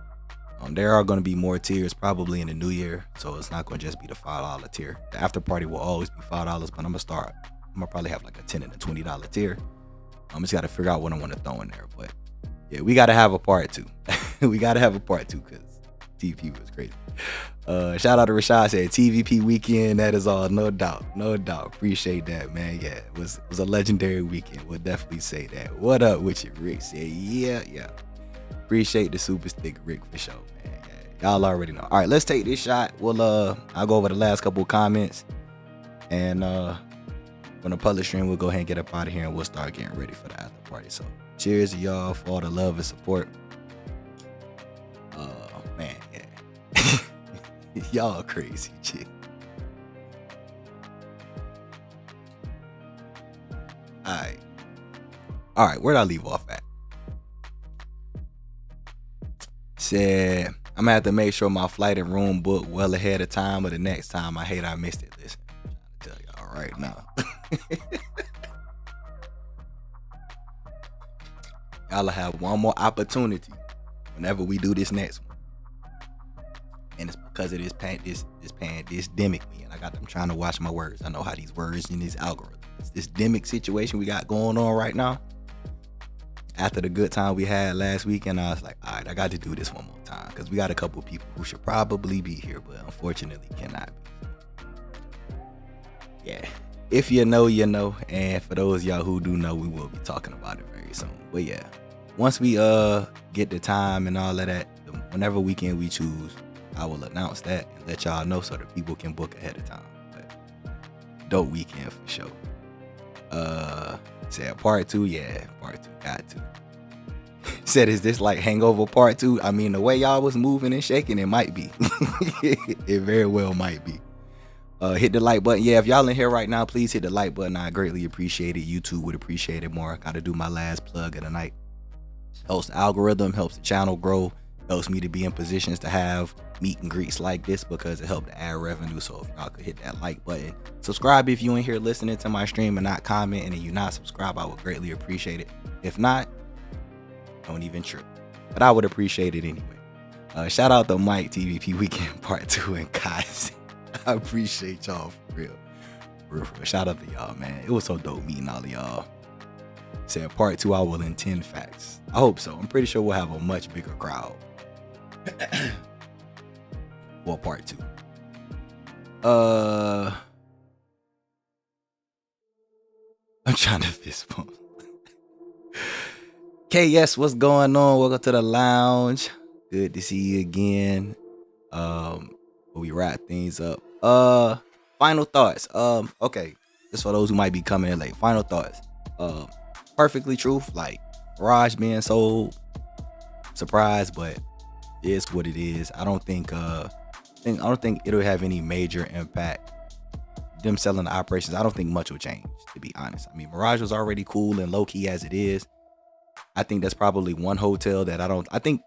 There are going to be more tiers probably in the new year, so it's not going to just be the $5 tier. The after party will always be $5, but I'm gonna probably have like a $10 and a $20 tier. Just got to figure out what I want to throw in there, but yeah, we got to have a part 2. We got to have a part 2 because TVP was crazy. Shout out to Rashad, said TVP weekend. That is all, no doubt. Appreciate that, man. Yeah, it was a legendary weekend. We'll definitely say that. What up with you, Rick? Said yeah. Appreciate the super stick, Rick, for sure, man. Yeah, y'all already know. All right, let's take this shot. I'll go over the last couple of comments, and from the public stream, we'll go ahead and get up out of here, and we'll start getting ready for the after party. So, cheers to y'all for all the love and support. Man, yeah. Y'all crazy, chick. All right, where'd I leave off at? Said, I'm gonna have to make sure my flight and room booked well ahead of time, or the next time I hate I missed it. Listen, I'm trying to tell y'all right now. Y'all will have one more opportunity whenever we do this next one. And it's because of this pandemic, man. I'm trying to watch my words. I know how these words in these algorithms. This demic situation we got going on right now. After the good time we had last weekend, I was like, all right, I got to do this one more time, because we got a couple people who should probably be here, but unfortunately cannot be. Yeah, if you know, you know. And for those of y'all who do know, we will be talking about it very soon. But yeah, once we get the time and all of that, whenever weekend we choose, I will announce that and let y'all know so that people can book ahead of time. But dope weekend for sure. Said part 2, yeah, part 2 got to. Said, is this like Hangover part 2? I mean, the way y'all was moving and shaking, it might be. It very well might be. Hit the like button. Yeah, if y'all in here right now, please hit the like button. I greatly appreciate it. YouTube would appreciate it more. Gotta do my last plug of the night. Helps the algorithm, helps the channel grow, helps me to be in positions to have meet and greets like this because it helped to add revenue. So if y'all could hit that like button, subscribe if you in here listening to my stream and not commenting and you not subscribed, I would greatly appreciate it. If not, don't even trip, but I would appreciate it anyway. Shout out to Mike, TVP Weekend Part 2, and guys, I appreciate y'all for real. For real. Shout out to y'all, man. It was so dope meeting all of y'all. Said part 2, I will intend facts. I hope so. I'm pretty sure we'll have a much bigger crowd. Well, part 2. I'm trying to fist bump. KS, what's going on? Welcome to the lounge. Good to see you again. We wrap things up. Final thoughts. Okay, just for those who might be coming in late. Final thoughts. Perfectly truth, like Mirage being sold, surprise, but it's what it is. I don't think it'll have any major impact. Them selling the operations, I don't think much will change, to be honest. I mean, Mirage was already cool and low key as it is. I think that's probably one hotel that I think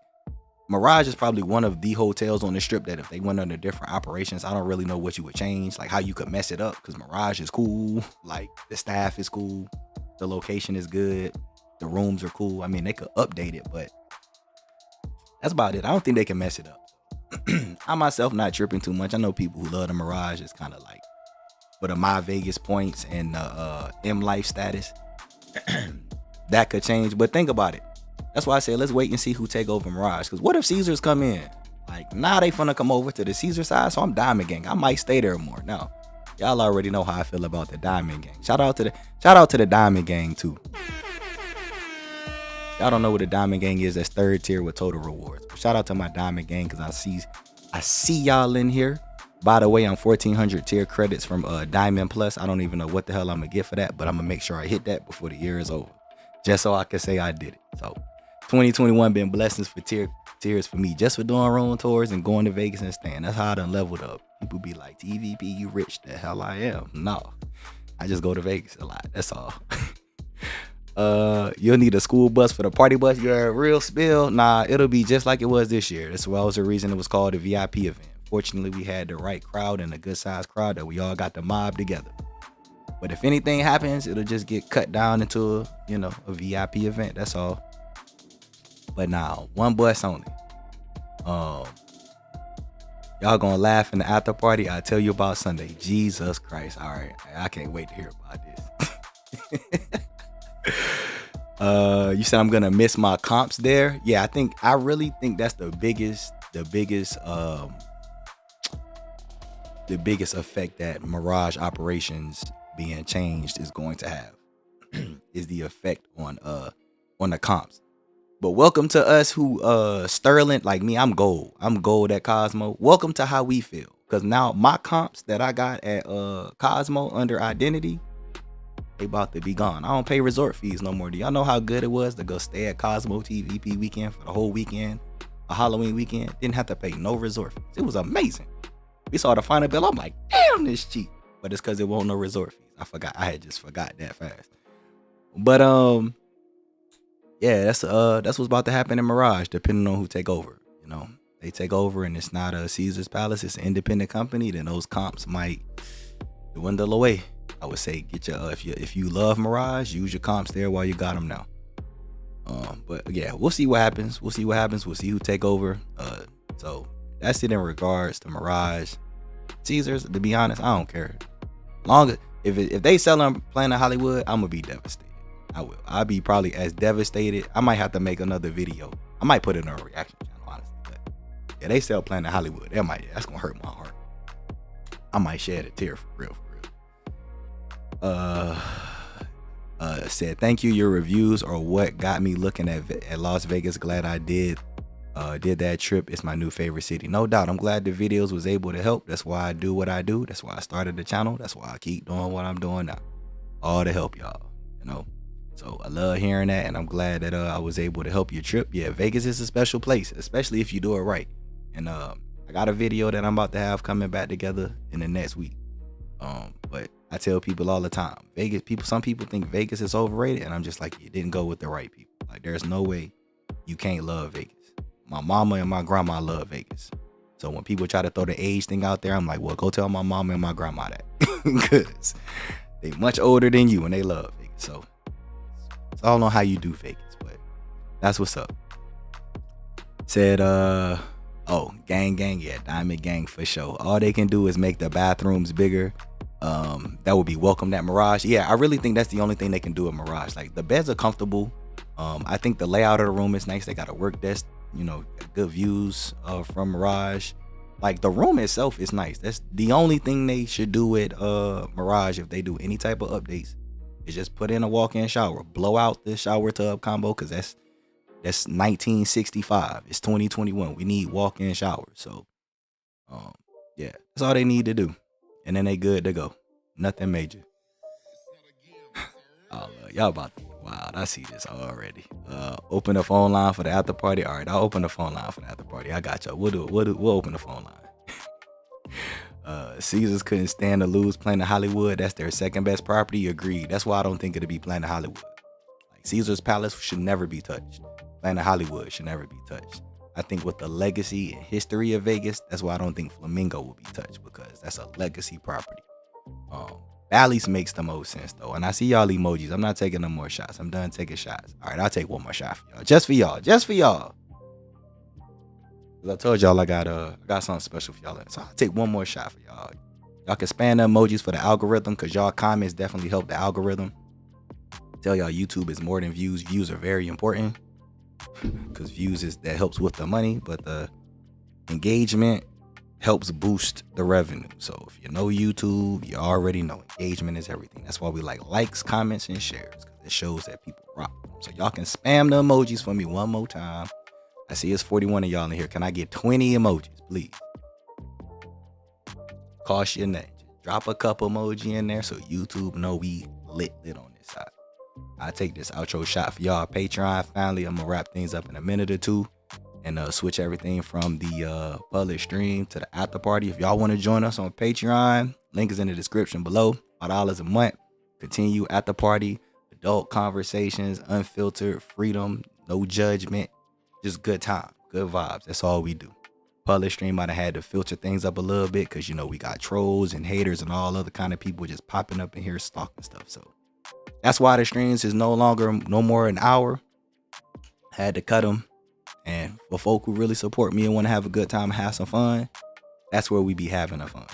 Mirage is probably one of the hotels on the strip that if they went under different operations, I don't really know what you would change, like how you could mess it up, because Mirage is cool, like the staff is cool, the location is good, the rooms are cool. I mean, they could update it, but that's about it. I don't think they can mess it up. I myself not tripping too much. I know people who love the Mirage. It's kind of like for the My Vegas points and M Life status. That could change, but think about it. That's why I say let's wait and see who take over Mirage. Because what if Caesars come in? Like, now they finna come over to the Caesar side, so I'm Diamond Gang. I might stay there more. Now, y'all already know how I feel about the Diamond Gang. Shout out to the Diamond Gang too. Y'all don't know what the Diamond Gang is. That's third tier with total rewards. But shout out to my Diamond Gang because I see y'all in here. By the way, I'm 1,400 tier credits from Diamond Plus. I don't even know what the hell I'm gonna get for that, but I'm gonna make sure I hit that before the year is over, just so I can say I did it. So 2021 been blessings for tiers for me, just for doing room tours and going to Vegas and staying. That's how I done leveled up. People be like, TVP, you rich. The hell I am. No, I just go to Vegas a lot. That's all. You'll need a school bus for the party bus. You're a real spill. Nah, it'll be just like it was this year. That's why was the reason it was called a VIP event. Fortunately, we had the right crowd and a good sized crowd that we all got to mob together. But if anything happens, it'll just get cut down into a VIP event. That's all. But now, one bus only. Y'all gonna laugh in the after party. I'll tell you about Sunday. Jesus Christ. All right. I can't wait to hear about this. You said I'm gonna miss my comps there. Yeah, I really think that's the biggest effect that Mirage operations being changed is going to have is the effect on the comps. But welcome to us who Sterling, like me, I'm gold at Cosmo. Welcome to how we feel, because now my comps that I got at Cosmo under identity, they about to be gone. I don't pay resort fees no more. Do y'all know how good it was to go stay at Cosmo TVP weekend for the whole weekend, a Halloween weekend? Didn't have to pay no resort fees. It was amazing. We saw the final bill. I'm like, damn, this cheap. But it's because it won't no resort fees. I had just forgot that fast. But yeah, that's what's about to happen in Mirage, depending on who take over. They take over and it's not a Caesar's Palace, it's an independent company, then those comps might dwindle away. I would say get your if you love Mirage, use your comps there while you got them now. But yeah, we'll see what happens. We'll see who take over. So that's it in regards to Mirage. Caesars, to be honest, I don't care. Long as if they sell them Planet Hollywood, I'm gonna be devastated. I will. I'll be probably as devastated. I might have to make another video. I might put it on a reaction channel, honestly. But yeah, they sell Planet Hollywood. That's gonna hurt my heart. I might shed a tear for real. Said thank you. Your reviews are what got me looking at Las Vegas. Glad I did that trip. It's my new favorite city, no doubt. I'm glad the videos was able to help. That's why I do what I do. That's why I started the channel. That's why I keep doing what I'm doing now. all to help y'all, you know. So I love hearing that, and I'm glad that I was able to help your trip. Yeah, Vegas is a special place, especially if you do it right. And I got a video that I'm about to have coming back together in the next week. But I tell people all the time, some people think Vegas is overrated, and I'm just like, you didn't go with the right people. Like, there's no way you can't love Vegas. My mama and my grandma love Vegas. So when people try to throw the age thing out there, I'm like, well, go tell my mama and my grandma that, because they much older than you and they love Vegas. So it's all on how you do Vegas, but that's what's up. Said, gang, yeah, Diamond Gang for sure. All they can do is make the bathrooms bigger. That would be welcomed at Mirage. Yeah, I really think that's the only thing they can do at Mirage. Like, the beds are comfortable. I think the layout of the room is nice. They got a work desk, you know, good views from Mirage. Like, the room itself is nice. That's the only thing they should do at Mirage if they do any type of updates, is just put in a walk-in shower, blow out the shower tub combo, because that's 1965. It's 2021. We need walk-in showers. So yeah, that's all they need to do, and then they good to go. Nothing major. Oh, y'all about to be wild. I see this already. Open the phone line for the after party. All right, I'll open the phone line for the after party. I got y'all. We'll open the phone line. Caesars couldn't stand to lose Planet Hollywood. That's their second best property. Agreed. That's why I don't think it'll be Planet Hollywood. Like, Caesar's Palace should never be touched. Planet Hollywood should never be touched. I think with the legacy and history of Vegas, that's why I don't think Flamingo will be touched, because that's a legacy property. Bally's makes the most sense though. And I see y'all emojis. I'm not taking no more shots. I'm done taking shots. All right, I'll take one more shot for y'all. Just for y'all. I told y'all I got something special for y'all. So I'll take one more shot for y'all. Y'all can spam the emojis for the algorithm, because y'all comments definitely help the algorithm. Tell y'all YouTube is more than views. Views are very important, because views that helps with the money, but the engagement helps boost the revenue. So if you know YouTube, you already know engagement is everything. That's why we like likes, comments, and shares, because it shows that people rock. So y'all can spam the emojis for me one more time. I see it's 41 of y'all in here. Can I get 20 emojis, please? Cost your name. Just drop a couple emoji in there so YouTube know we lit on this side. I take this outro shot for y'all. Patreon. Finally, I'm gonna wrap things up in a minute or two, and switch everything from the public stream to the after party. If y'all want to join us on Patreon, link is in the description below. $5 a month. Continue at the party. Adult conversations, unfiltered, freedom, no judgment, just good time, good vibes. That's all we do. Public stream might have had to filter things up a little bit, because you know we got trolls and haters and all other kind of people just popping up in here stalking stuff. So that's why the streams is no more an hour. Had to cut them. And for folk who really support me and want to have a good time and have some fun, that's where we be having a fun.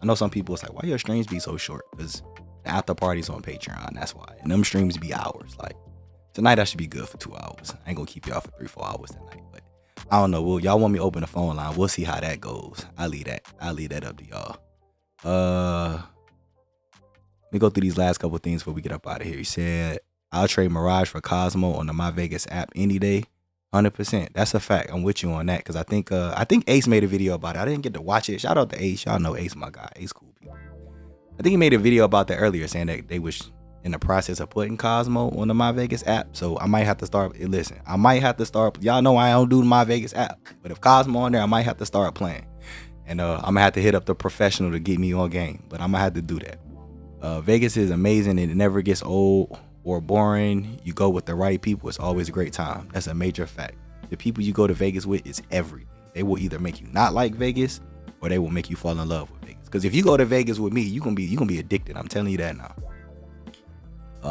I know some people is like, why your streams be so short? Because the after party's on Patreon, that's why. And them streams be hours. Like, tonight I should be good for 2 hours. I ain't gonna keep y'all for 3-4 hours tonight. But I don't know. Well, y'all want me to open the phone line? We'll see how that goes. I'll leave that up to y'all. Let me go through these last couple things before we get up out of here. He said, I'll trade Mirage for Cosmo on the My Vegas app any day. 100%. That's a fact. I'm with you on that, because I think Ace made a video about it. I didn't get to watch it. Shout out to Ace. Y'all know Ace, my guy. Ace cool people. I think he made a video about that earlier, saying that they was in the process of putting Cosmo on the My Vegas app. So I might have to start. Listen, I might have to start. Y'all know I don't do the My Vegas app, but if Cosmo on there, I might have to start playing. And I'm gonna have to hit up the professional to get me on game. But I'm gonna have to do that. Vegas is amazing, and it never gets old or boring. You go with the right people, it's always a great time. That's a major fact. The people you go to Vegas with is everything. They will either make you not like Vegas, or they will make you fall in love with Vegas. Because if you go to Vegas with me, you gonna be addicted. I'm telling you that now.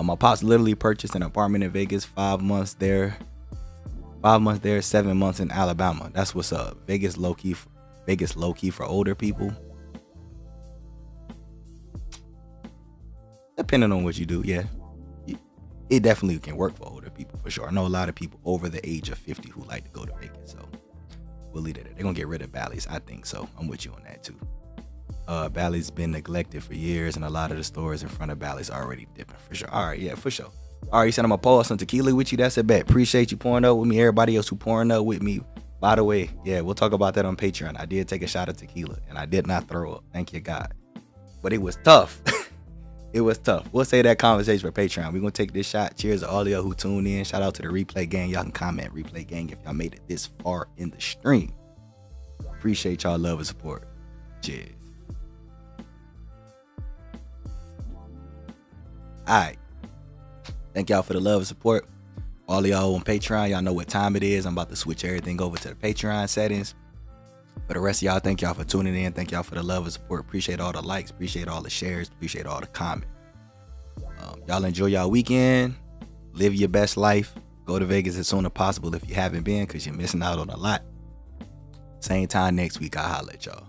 My pops literally purchased an apartment in Vegas. 5 months there, 7 months in Alabama. That's what's up. Vegas low key for older people. Depending on what you do, yeah. It definitely can work for older people, for sure. I know a lot of people over the age of 50 who like to go to Vegas, so we'll leave it there. They're going to get rid of Bally's, I think, so I'm with you on that, too. Bally's been neglected for years, and a lot of the stores in front of Bally's are already dipping, for sure. All right, yeah, for sure. All right, you said I'm going to pour some tequila with you. That's a bet. Appreciate you pouring up with me. Everybody else who pouring up with me. By the way, yeah, we'll talk about that on Patreon. I did take a shot of tequila, and I did not throw up. Thank you, God. But it was tough. It was tough. We'll say that conversation for Patreon. We're gonna take this shot. Cheers to all of y'all who tuned in. Shout out to the replay gang. Y'all can comment replay gang if y'all made it this far in the stream. Appreciate y'all love and support. Cheers. Alright. Thank y'all for the love and support. All of y'all on Patreon, y'all know what time it is. I'm about to switch everything over to the Patreon settings. For the rest of y'all, thank y'all for tuning in. Thank y'all for the love and support. Appreciate all the likes. Appreciate all the shares. Appreciate all the comments. Y'all enjoy y'all weekend. Live your best life. Go to Vegas as soon as possible if you haven't been, because you're missing out on a lot. Same time next week, I'll holler at y'all.